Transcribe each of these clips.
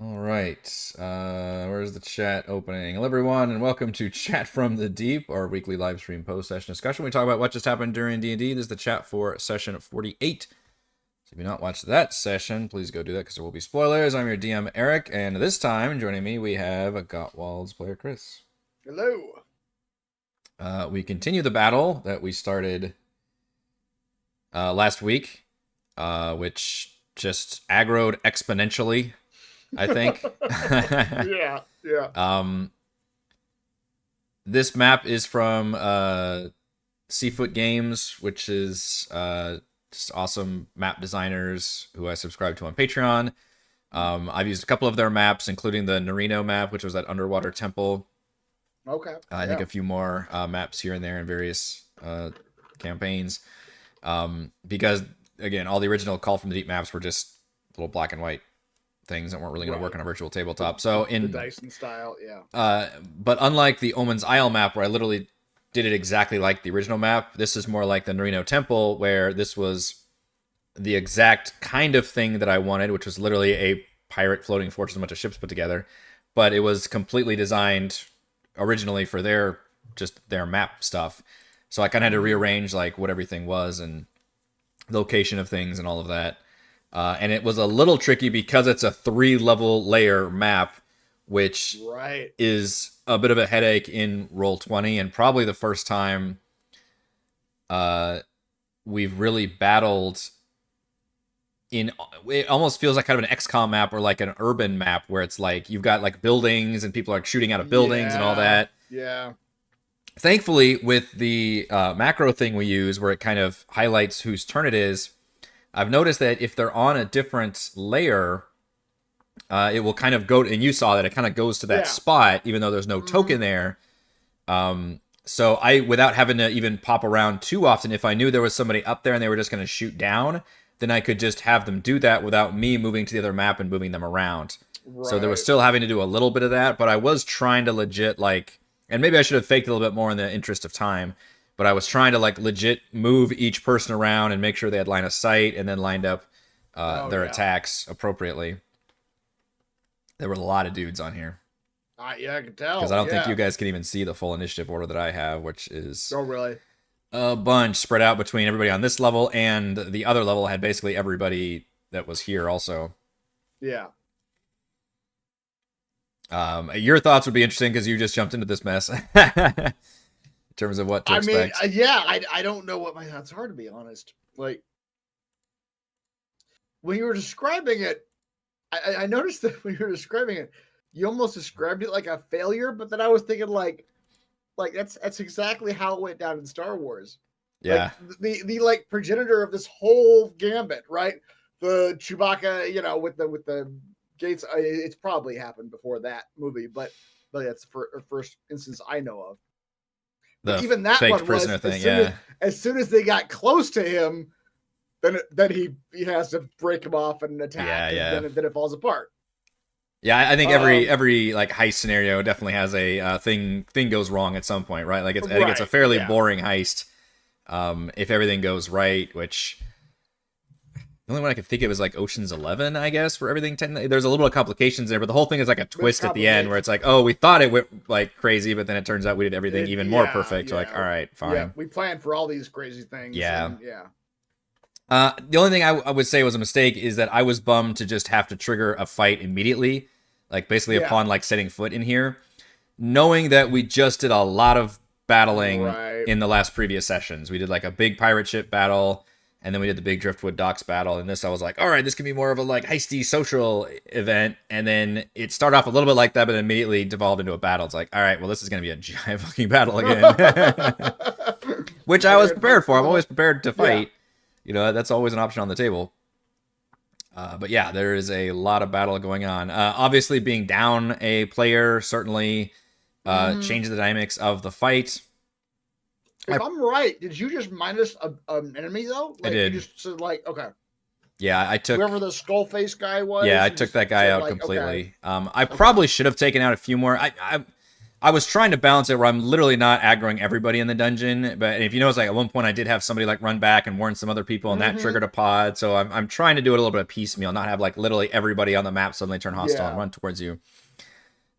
All right. Where's the chat opening? Hello, everyone, and welcome to Chat from the Deep, our weekly live stream post-session discussion. We talk about what just happened during D&D. This is the chat for session 48. So if you've not watched that session, please go do that because there will be spoilers. I'm your DM, Eric, and this time, joining me, we have a Gottwald's player, Chris. Hello. We continue the battle that we started last week, which just aggroed exponentially, I think. Yeah. This map is from Seafoot Games, which is just awesome map designers who I subscribe to on Patreon. I've used a couple of their maps, including the Narino map, which was that underwater temple. Okay. I think a few more maps here and there in various campaigns. Because, again, all the original Call from the Deep maps were just little black and white things that weren't really going to work on a virtual tabletop. So in the Dyson style, yeah. But unlike the Omen's Isle map, where I literally did it exactly like the original map, this is more like the Narino Temple, where this was the exact kind of thing that I wanted, which was literally a pirate floating fortress, a bunch of ships put together. But it was completely designed originally for their map stuff. So I kind of had to rearrange like what everything was and location of things and all of that. And it was a little tricky because it's a 3-level layer map, which is a bit of a headache in Roll20, and probably the first time we've really battled in. It almost feels like kind of an XCOM map or like an urban map where it's like you've got like buildings and people are shooting out of buildings and all that. Yeah. Thankfully, with the macro thing we use, where it kind of highlights whose turn it is, I've noticed that if they're on a different layer, it will kind of go, and you saw that it kind of goes to that spot, even though there's no token there. So I, without having to even pop around too often, if I knew there was somebody up there and they were just going to shoot down, then I could just have them do that without me moving to the other map and moving them around. Right. So there was still having to do a little bit of that, but I was trying to legit, like, and maybe I should have faked a little bit more in the interest of time, but I was trying to like legit move each person around and make sure they had line of sight and then lined up their attacks appropriately. There were a lot of dudes on here. Yeah, I can tell. Because I don't think you guys can even see the full initiative order that I have, which is really a bunch spread out between everybody on this level, and the other level had basically everybody that was here also. Yeah. Your thoughts would be interesting because you just jumped into this mess. In terms of what to expect. I don't know what my thoughts are, to be honest. Like, when you were describing it, I noticed that when you were describing it, you almost described it like a failure, but then I was thinking like that's exactly how it went down in Star Wars. Yeah. Like, the like progenitor of this whole gambit, right? The Chewbacca, with the gates. It's probably happened before that movie, but that's the first instance I know of. But even that fake one prisoner was, thing, as soon as they got close to him, then he has to break him off and attack, and then it falls apart. Yeah, I think every like heist scenario definitely has a thing goes wrong at some point, right? Like I think it's a fairly boring heist if everything goes right, which the only one I could think of is like Ocean's 11, I guess, for everything. There's a little bit of complications there, but the whole thing is like a twist at the end where it's like, oh, we thought it went like crazy, but then it turns out we did everything even more perfect. Yeah. Like, all right, fine. Yeah, we planned for all these crazy things. Yeah. The only thing I would say was a mistake is that I was bummed to just have to trigger a fight immediately, like basically upon like setting foot in here, knowing that we just did a lot of battling in the last previous sessions. We did like a big pirate ship battle, and then we did the big Driftwood Docks battle. And this, I was like, all right, this can be more of a like heisty social event. And then it started off a little bit like that, but immediately devolved into a battle. It's like, all right, well, this is going to be a giant fucking battle again, which I was prepared for. I'm always prepared to fight. Yeah. That's always an option on the table. But yeah, there is a lot of battle going on. Obviously, being down a player certainly changes the dynamics of the fight. If I'm right, did you just minus an enemy though? Like, I did. You just said like, okay. Yeah, I took whoever the skull face guy was. Yeah, I took that guy out completely. I probably should have taken out a few more. I was trying to balance it where I'm literally not aggroing everybody in the dungeon, but if you notice, like at one point I did have somebody like run back and warn some other people, and that triggered a pod. So I'm trying to do it a little bit of piecemeal, not have like literally everybody on the map suddenly turn hostile and run towards you.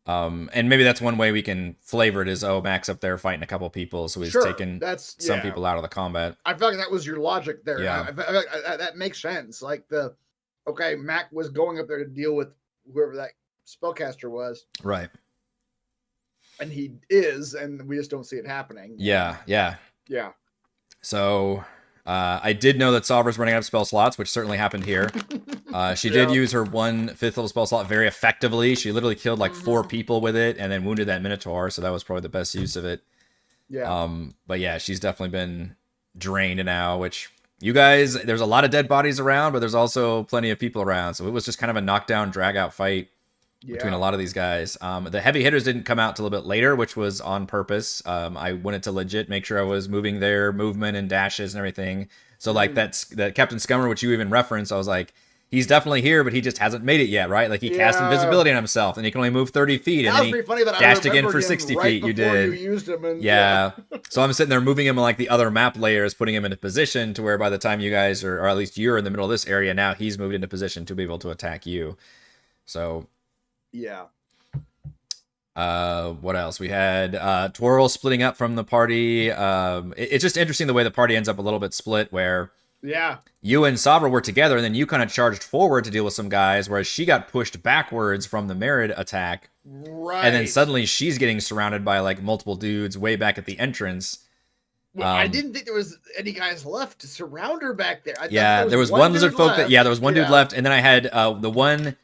And maybe that's one way we can flavor it is, oh, Mac's up there fighting a couple people, so he's taking some people out of the combat. I felt like that was your logic there. Yeah. I felt like that makes sense. Like Mac was going up there to deal with whoever that spellcaster was. Right. And he is, and we just don't see it happening. Yeah. So I did know that Savra's running out of spell slots, which certainly happened here. She did use her 1 5th level spell slot very effectively. She literally killed like 4 people with it, and then wounded that Minotaur. So that was probably the best use of it. Yeah. But yeah, she's definitely been drained now. Which you guys, there's a lot of dead bodies around, but there's also plenty of people around. So it was just kind of a knockdown, drag out fight between a lot of these guys. The heavy hitters didn't come out till a bit later, which was on purpose. I wanted to legit make sure I was moving their movement and dashes and everything. So like that Captain Scummer, which you even referenced, I was like, he's definitely here, but he just hasn't made it yet, right? Like he cast invisibility on himself, and he can only move 30 feet. That and was then he pretty funny that dashed I again for him 60 right feet. You did. You used him, and So I'm sitting there moving him like the other map layers, putting him into position to where by the time you guys are, or at least you're in the middle of this area now, he's moved into position to be able to attack you. So yeah. What else? We had Twirl splitting up from the party. It's just interesting the way the party ends up a little bit split, where you and Savra were together, and then you kind of charged forward to deal with some guys, whereas she got pushed backwards from the Merid attack. Right. And then suddenly she's getting surrounded by like multiple dudes way back at the entrance. Well, I didn't think there was any guys left to surround her back there. There was one lizard folk there was one dude left, and then I had the one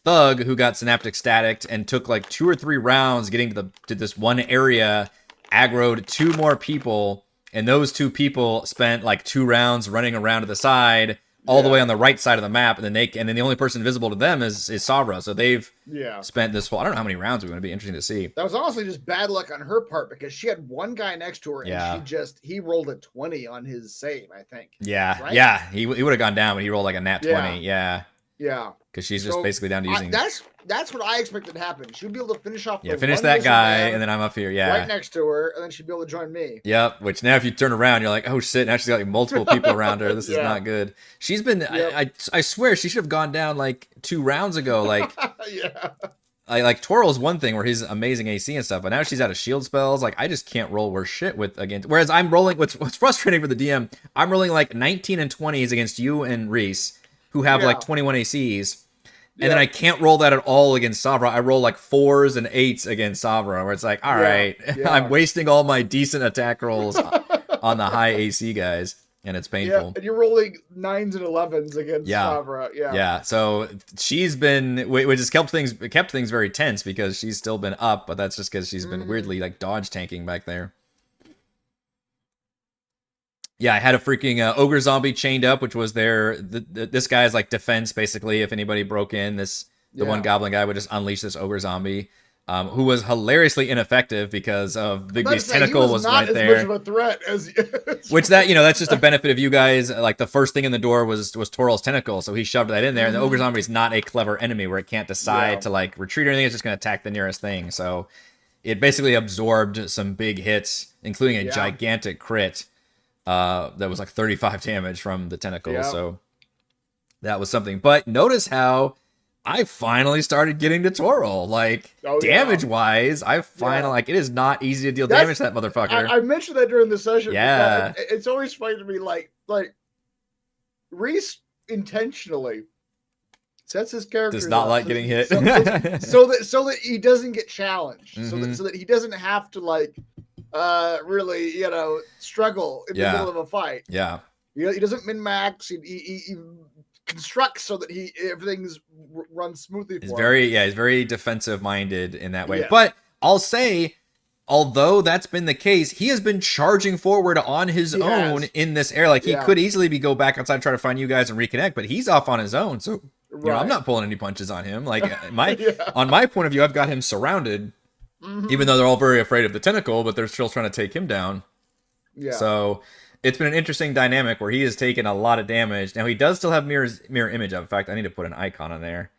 thug who got synaptic staticked and took like 2 or 3 rounds getting to this one area, aggroed 2 more people, and those 2 people spent like 2 rounds running around to the side, all the way on the right side of the map, and then the only person visible to them is Savra. So they've spent this whole, I don't know how many rounds, it's going to be interesting to see. That was honestly just bad luck on her part, because she had one guy next to her, and he rolled a 20 on his save, I think. Right? He would have gone down, but he rolled like a nat 20. Yeah. Because she's just basically down to using. That's what I expected to happen. She would be able to finish off. Finish that guy, and then I'm up here. Right next to her, and then she'd be able to join me. Yep. Which now, if you turn around, you're like, oh shit! Now she's got like multiple people around her. This is not good. She's been. I swear she should have gone down like 2 rounds ago. Like. Like Twirl's one thing where he's amazing AC and stuff, but now she's out of shield spells. Like I just can't roll worse shit with against. Whereas I'm rolling. What's frustrating for the DM? I'm rolling like 19 and 20s against you and Reese, who have like 21 ACs. And then I can't roll that at all against Savra. I roll like 4s and 8s against Savra, where it's like, all right, I'm wasting all my decent attack rolls on the high AC guys, and it's painful. Yeah, and you're rolling 9s and 11s against Savra. Yeah. So she's been, which has kept things very tense, because she's still been up, but that's just because she's been weirdly like dodge tanking back there. Yeah, I had a freaking ogre zombie chained up, which was this guy's like defense, basically. If anybody broke in, the one goblin guy would just unleash this ogre zombie, who was hilariously ineffective because of Bigby's tentacle was right there. As much of a threat as which that's just a benefit of you guys. Like the first thing in the door was Toral's tentacle, so he shoved that in there. And the ogre zombie is not a clever enemy where it can't decide to like retreat or anything. It's just going to attack the nearest thing. So it basically absorbed some big hits, including a gigantic crit. That was like 35 damage from the tentacle, so that was something. But notice how I finally started getting to Toral. Like, damage-wise, I finally, like, it is not easy to deal damage to that motherfucker. I mentioned that during the session. Yeah. It's always funny to me, like Reese intentionally sets his character does not like getting hit. so that he doesn't get challenged. So that he doesn't have to, like, really, struggle in the middle of a fight. Yeah. He doesn't min-max. He constructs so that everything's runs smoothly for him. He's very defensive-minded in that way. Yeah. But I'll say, although that's been the case, he has been charging forward on his own in this area. Like, he could easily go back outside and try to find you guys and reconnect, but he's off on his own. So, I'm not pulling any punches on him. Like, on my point of view, I've got him surrounded. Even though they're all very afraid of the tentacle, but they're still trying to take him down. Yeah. So it's been an interesting dynamic where he has taken a lot of damage. Now he does still have mirror image up. In fact, I need to put an icon on there.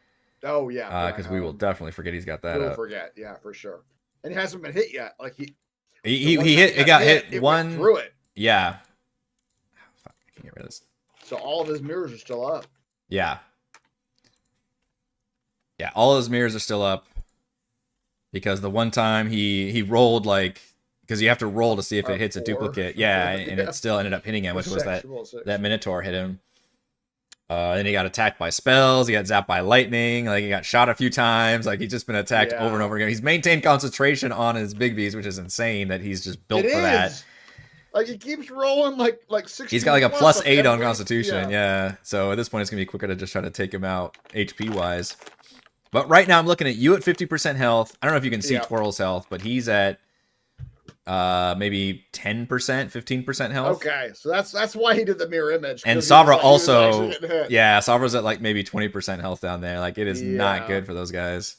Oh yeah. Because we will definitely forget he's got that. We'll forget. Yeah, for sure. and he hasn't been hit yet. Like he hit. It got hit it one went through it. Yeah. Fuck, I can't get rid of this. So all of his mirrors are still up. Yeah. Yeah, all of his mirrors are still up because the one time he rolled like because you have to roll to see if it hits a duplicate. Yeah, and it still ended up hitting him, which was that Minotaur hit him. Then he got attacked by spells. He got zapped by lightning. Like he got shot a few times. Like he's just been attacked over and over again. He's maintained concentration on his big bees, which is insane that he's just built for that. Like he keeps rolling like 60. He's got like a +8 on Constitution. Yeah. So at this point, it's gonna be quicker to just try to take him out HP wise. But right now, I'm looking at you at 50% health. I don't know if you can see Twirl's health, but he's at maybe 10%, 15% health. Okay, so that's why he did the mirror image. And Sabra also, Sabra's at like maybe 20% health down there. Like it is not good for those guys.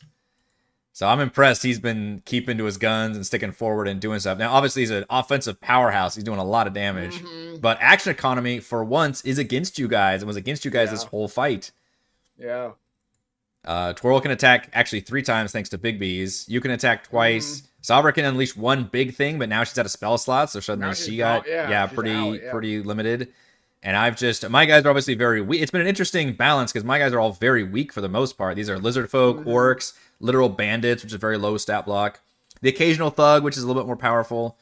So I'm impressed. He's been keeping to his guns and sticking forward and doing stuff. Now, obviously, he's an offensive powerhouse. He's doing a lot of damage. But action economy, for once, is against you guys. It was against you guys this whole fight. Yeah. Twirl can attack actually 3 times thanks to Big Bees. You can attack twice. Sabra can unleash one big thing, but now she's at a spell slot, so suddenly she got pretty limited. And my guys are obviously very weak. It's been an interesting balance because my guys are all very weak for the most part. These are lizard folk, orcs, literal bandits, which is very low stat block. The occasional thug, which is a little bit more powerful.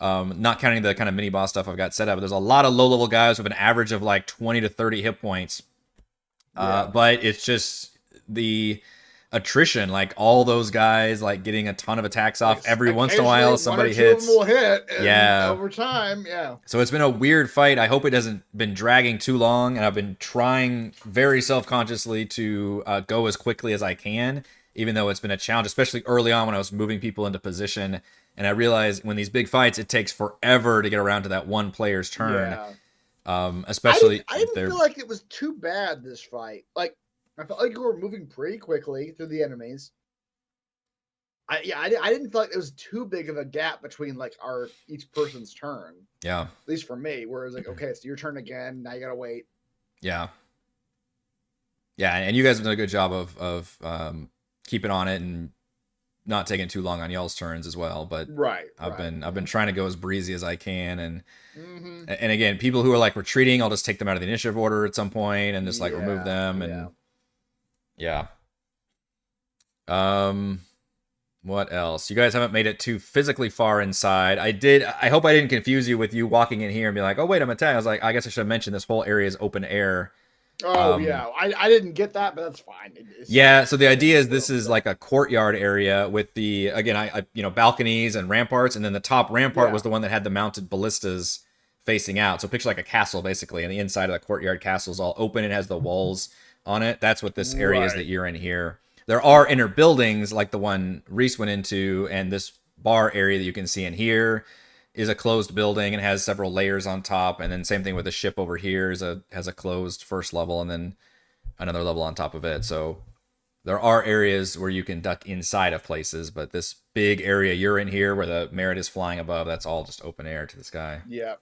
Not counting the kind of mini boss stuff I've got set up. But there's a lot of low level guys with an average of like 20 to 30 hit points. But it's just the attrition, like all those guys like getting a ton of attacks off every once in a while somebody hits. Will hit over time. So it's been a weird fight. I hope it hasn't been dragging too long, and I've been trying very self-consciously to go as quickly as I can, even though it's been a challenge, especially early on when I was moving people into position. And I realized when these big fights, it takes forever to get around to that one player's turn. Especially I didn't feel like it was too bad this fight. Like I felt like you were moving pretty quickly through the enemies. I didn't feel like there was too big of a gap between like each person's turn. Yeah. At least for me, where it was like, okay, it's your turn again. Now you gotta wait. Yeah. Yeah, and you guys have done a good job of keeping on it and not taking too long on y'all's turns as well. But I've been trying to go as breezy as I can, and again, people who are like retreating, I'll just take them out of the initiative order at some point and just like remove them and. Yeah. What else? You guys haven't made it too physically far inside. I hope I didn't confuse you with you walking in here and be like, oh, wait, I'm attacked. I was like, I guess I should have mentioned this whole area is open air. Oh, yeah. I didn't get that, but that's fine. So the idea is this is like a courtyard area with the, again, balconies and ramparts. And then the top rampart was the one that had the mounted ballistas facing out. So picture like a castle, basically. And the inside of the courtyard castle is all open. It has the walls on it. That's what this area is that you're in here. There are inner buildings like the one Reese went into, and this bar area that you can see in here is a closed building and has several layers on top. And then same thing with the ship over here has a closed first level and then another level on top of it. So there are areas where you can duck inside of places, but this big area you're in here where the Merit is flying above, that's all just open air to the sky. Yeah.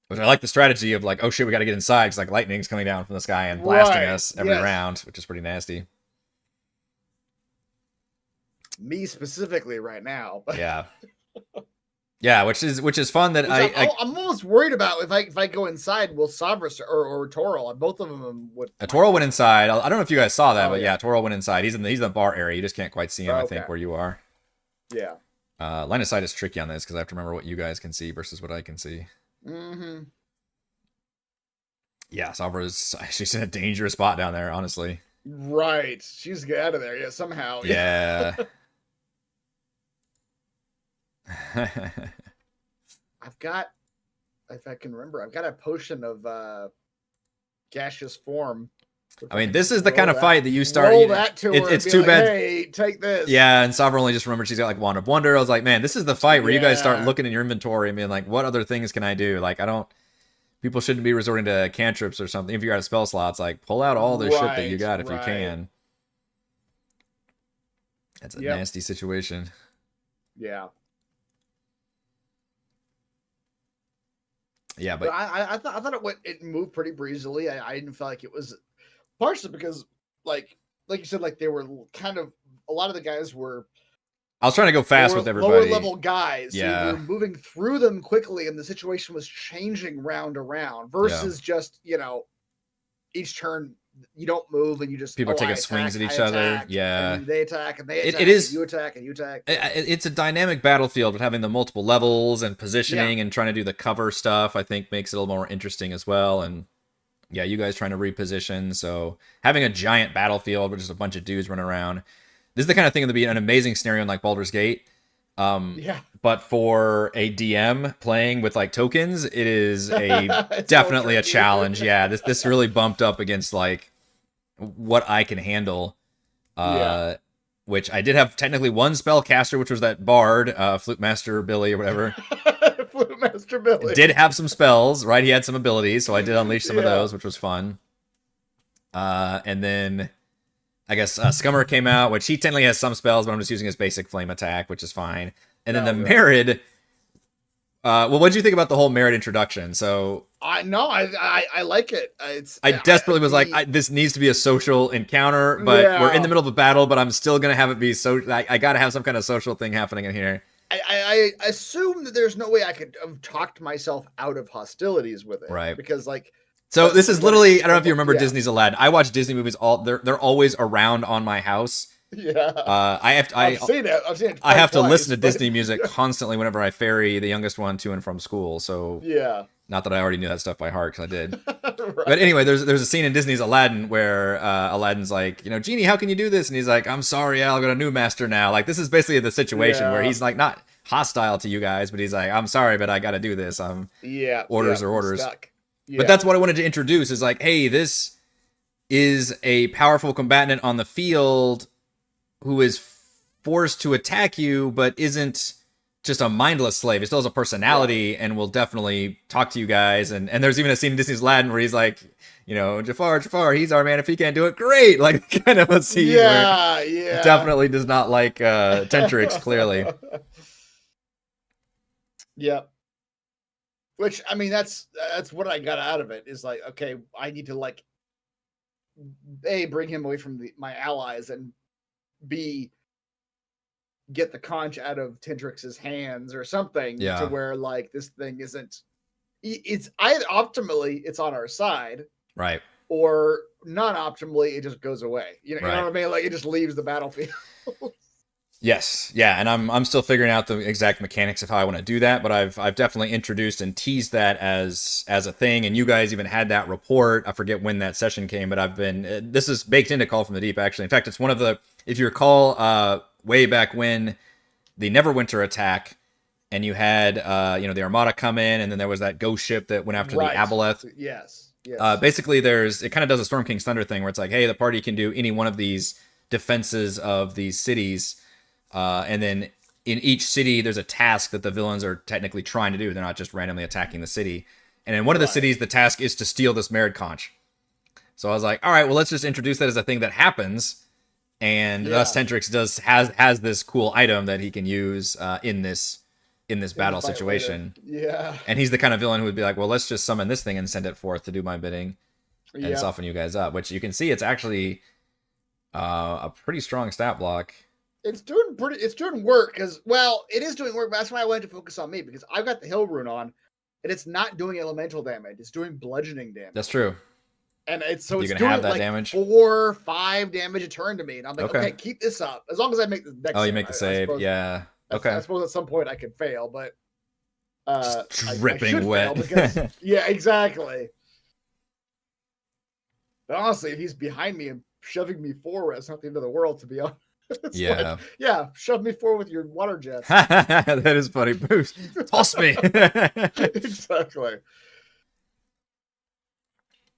Which I like the strategy of like, oh shit, we got to get inside because like lightning's coming down from the sky and blasting us every round, which is pretty nasty. Me specifically right now. Yeah, which is fun that I'm almost worried about if I go inside, will Sabra or Toril, both of them would. Toril went inside. I don't know if you guys saw that, but Toril went inside. He's in the bar area. You just can't quite see him, I think, where you are. Yeah. Line of sight is tricky on this because I have to remember what you guys can see versus what I can see. Yeah, she's in a dangerous spot down there, honestly. Right. She's get out of there, somehow. Yeah. I've got, if I can remember, I've got a potion of gaseous form. I mean, this is the kind of fight that you start. Roll that to her. It's too bad. Hey, take this. Yeah, and Sabra only just remembered she's got like Wand of Wonder. I was like, man, this is the fight where you guys start looking in your inventory and being like, what other things can I do? Like, people shouldn't be resorting to cantrips or something. If you're out of spell slots, like pull out all the shit that you got if you can. That's a nasty situation. Yeah. Yeah, but I thought it moved pretty breezily. I didn't feel like it was partially because like you said, like they were kind of a lot of the guys were I was trying to go fast with everybody. Lower level guys. Yeah. So we were moving through them quickly, and the situation was changing round to round versus just, you know, each turn you don't move and you just people are taking swings at each other. Yeah, and they attack and they attack. It is. And you attack and you attack. It's a dynamic battlefield, but having the multiple levels and positioning and trying to do the cover stuff, I think makes it a little more interesting as well. And yeah, you guys trying to reposition. So having a giant battlefield with just a bunch of dudes running around. This is the kind of thing that would be an amazing scenario in like Baldur's Gate. But for a DM playing with like tokens, it is definitely a challenge. Yeah, this really bumped up against like what I can handle. Which I did have technically one spellcaster, which was that bard, Flute Master Billy or whatever. Flute Master Billy did have some spells, right? He had some abilities, so I did unleash some of those, which was fun. And then I guess Scummer came out, which he technically has some spells, but I'm just using his basic flame attack, which is fine. And then Merid. Well, what did you think about the whole Merid introduction? So I like it. I desperately was like, this needs to be a social encounter, but we're in the middle of a battle, but I'm still gonna have it be so. I gotta have some kind of social thing happening in here. I assume that there's no way I could have talked myself out of hostilities with it, right? Because like. So this is literally, I don't know if you remember Disney's Aladdin. I watch Disney movies they're always around on my house. Yeah. I've seen it. I've seen it. I have to listen to Disney music constantly whenever I ferry the youngest one to and from school. So not that I already knew that stuff by heart, because I did. Right. But anyway, there's a scene in Disney's Aladdin where Aladdin's like, you know, Genie, how can you do this? And he's like, I'm sorry, I've got a new master now. Like, this is basically the situation where he's like not hostile to you guys, but he's like, I'm sorry, but I got to do this. Orders are orders. But that's what I wanted to introduce is like, hey, this is a powerful combatant on the field who is forced to attack you, but isn't just a mindless slave. He still has a personality and will definitely talk to you guys. And there's even a scene in Disney's Aladdin where he's like, you know, Jafar, he's our man. If he can't do it, great. Like kind of a scene where definitely does not like Tentrix, clearly. Yeah. Which, I mean, that's what I got out of it is like, okay, I need to like, A, bring him away from my allies, and B, get the conch out of Tentrix's hands or something to where like this thing isn't, it's either optimally it's on our side, right, or non-optimally it just goes away. You know what I mean? Like it just leaves the battlefield. Yes, yeah, and I'm still figuring out the exact mechanics of how I want to do that, but I've definitely introduced and teased that as a thing, and you guys even had that report. I forget when that session came, but I've been this is baked into Call from the Deep actually. In fact, it's one of the, if you recall, way back when the Neverwinter attack, and you had the Armada come in, and then there was that ghost ship that went after the Aboleth. Yes. Basically, it kind of does a Storm King's Thunder thing where it's like, hey, the party can do any one of these defenses of these cities. And then in each city, there's a task that the villains are technically trying to do. They're not just randomly attacking the city. And in one of the cities, the task is to steal this Merid conch. So I was like, all right, well, let's just introduce that as a thing that happens. And thus Tentrix has this cool item that he can use in this battle situation. Yeah. And he's the kind of villain who would be like, well, let's just summon this thing and send it forth to do my bidding and soften you guys up. Which you can see it's actually a pretty strong stat block. It's doing work because, well, it is doing work, but that's why I wanted to focus on me, because I've got the Hill Rune on, and it's not doing elemental damage. It's doing bludgeoning damage. That's true. And it's doing that like damage. 4-5 damage a turn to me. And I'm like, okay, keep this up. As long as I make the next you make the save. Yeah. Okay. I suppose at some point I could fail, but dripping wet. Because, yeah, exactly. But honestly, if he's behind me and shoving me forward, it's not the end of the world, to be honest. Shove me forward with your water jets. That is funny. Boost. Toss me. Exactly.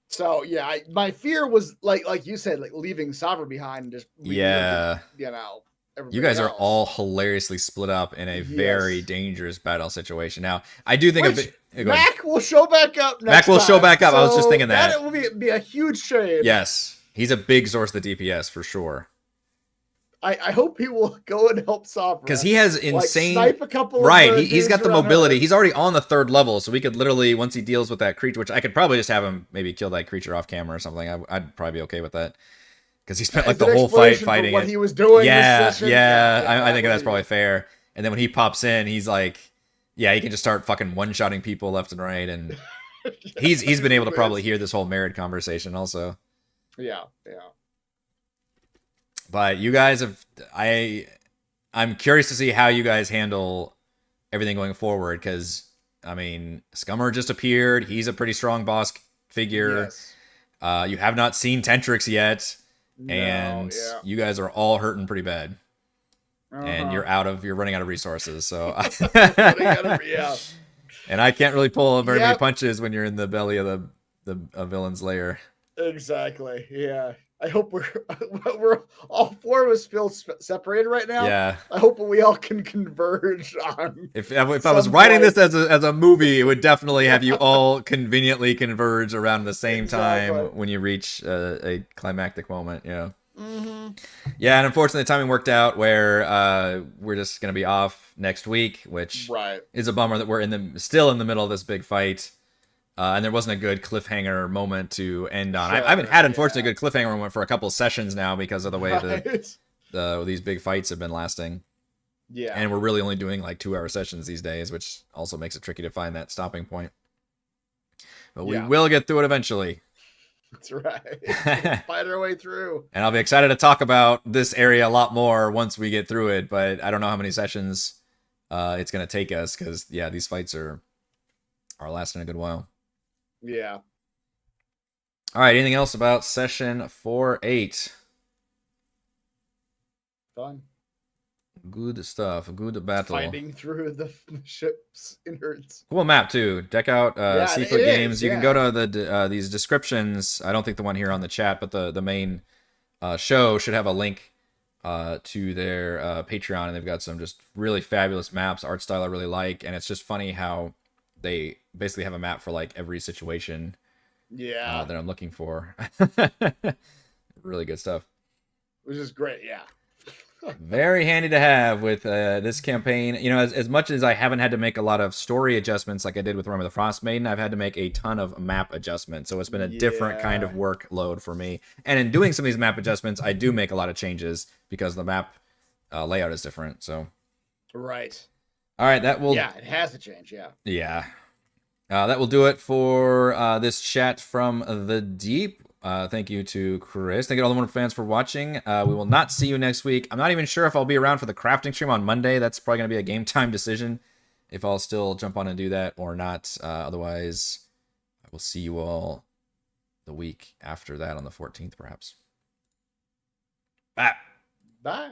So my fear was like you said, like leaving Sovereign behind and just you guys are else. all hilariously split up in a very dangerous battle situation. Now, I do think Mac will show back up next time. Show back up. So I was just thinking that. That will be a huge shame. Yes. He's a big source of the DPS for sure. I hope he will go and help Sovereign. Because he has insane... snipe a couple he's got the mobility. He's already on the 3rd level, so we could literally, once he deals with that creature, which I could probably just have him maybe kill that creature off camera or something. I'd probably be okay with that. because he spent like As the an whole fight explanation for fighting what it. he was doing Yeah, this session. yeah. I think that that's would probably be- fair. And then when he pops in, he's like, yeah, he can just start fucking one-shotting people left and right, and he's been able to probably hear this whole married conversation also. Yeah. But you guys have I'm curious to see how you guys handle everything going forward, because I mean, Scummer just appeared. He's a pretty strong boss figure. Yes. You have not seen Tentrix yet, No, and yeah. you guys are all hurting pretty bad. And Uh-huh. you're running out of resources. So Yeah. and I can't really pull very many Yep. punches when you're in the belly of the villain's lair. Exactly. Yeah. I hope we're all four of us feel separated right now. Yeah. I hope we all can converge on. If I was some writing point. this as a movie, it would definitely have you all conveniently converge around the same Exactly. time when you reach a climactic moment. Yeah. Mm-hmm. Yeah, and unfortunately, the timing worked out where we're just gonna be off next week, which Right. is a bummer that we're still in the middle of this big fight, and there wasn't a good cliffhanger moment to end on. I haven't had, unfortunately, a good cliffhanger moment for a couple sessions now because of the way Right. these big fights have been lasting. Yeah. And we're really only doing like 2-hour sessions these days, which also makes it tricky to find that stopping point. But we will get through it eventually. That's right. Fight our way through. And I'll be excited to talk about this area a lot more once we get through it, but I don't know how many sessions it's going to take us, because, yeah, these fights are lasting a good while. Yeah. All right, anything else about session 4-8? Fun. Good stuff. Good battle. Fighting through the ship's innards. Cool map too. Deck out Seafoot it Games. is, You can go to the these descriptions. I don't think the one here on the chat, but the main show should have a link to their Patreon, and they've got some just really fabulous maps, art style I really like, and it's just funny how they basically have a map for like every situation that I'm looking for. Really good stuff. Which is great, yeah. Very handy to have with this campaign. You know, as much as I haven't had to make a lot of story adjustments like I did with Remember the Frost Maiden, I've had to make a ton of map adjustments. So it's been a different kind of workload for me. And in doing some of these map adjustments, I do make a lot of changes because the map layout is different. So, right. All right, that will. Yeah, it has to change. Yeah. Yeah. That will do it for this chat from the deep. Thank you to Chris. Thank you to all the wonderful fans for watching. We will not see you next week. I'm not even sure if I'll be around for the crafting stream on Monday. That's probably going to be a game time decision if I'll still jump on and do that or not. Otherwise, I will see you all the week after that on the 14th, perhaps. Bye. Bye.